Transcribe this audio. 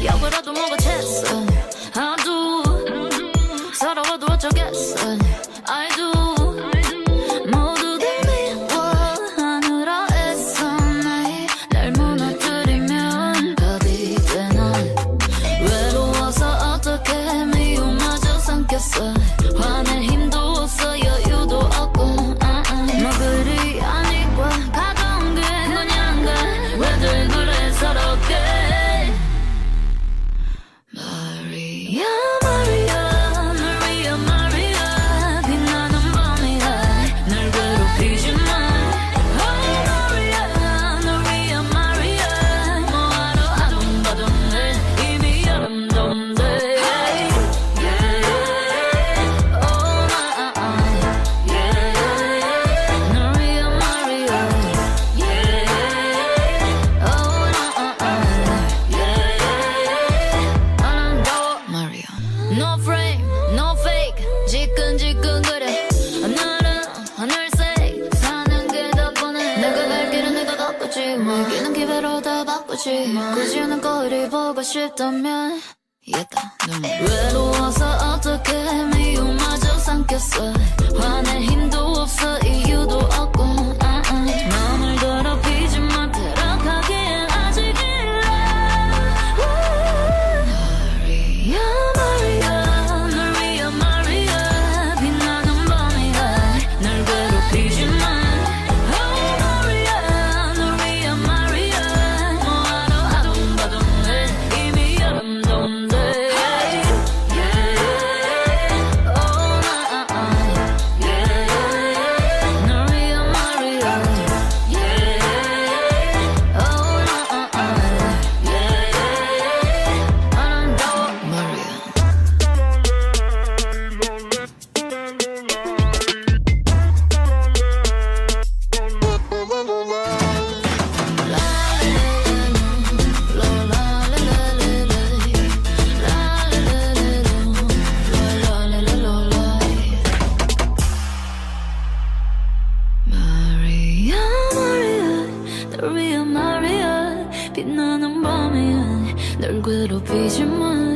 역으로도 뭐가 됐어. I do. 서러워도 어쩌겠어. I do. 모두들 미워하느라 애써 날 무너뜨리면 답이 돼. 난 외로워서 어떻게 미움마저 삼켰어. 화낼 힘도 없어 여유도 없고 뭐 그리 아니고 가던 게 그냥 가. 왜들 그래 서럽게. Maria, Maria, Maria, Maria, 빛나는 밤이야. 날 괴롭히지 마. Oh, Maria, Maria, Maria, 뭐하러 아둥바둥해. 이미 아름다운데. Hey, yeah, oh, yeah, Maria, Maria, yeah, oh, yeah. Mario. No frame, no fake. 지끈지끈 그래. 하늘은 하늘색. 사는 게 더 뻔해. 내가 갈 길은 내가 바꾸지. 먹이는 기회로 다 바꾸지. 굳이 하는 거리 보고 싶다면 외로워서 어떻게 미움마저 삼켰어. 화낼 힘도 없어 이유도 없고 마음을 더럽히지만 퇴락하기엔 아직 일러. Maria, Maria, Maria, Maria, 빛나는 밤이야. 날 괴롭히지 마. Oh, Maria, Maria, Maria, 뭐하러 아둥바둥해. 이미 아름다운데. Hey, yeah, oh, yeah, Maria, Maria, yeah, oh, yeah, 아름다워 Maria. Maria, Maria, Maria, Maria, 빛나는 밤이야. 널 괴롭히지 마.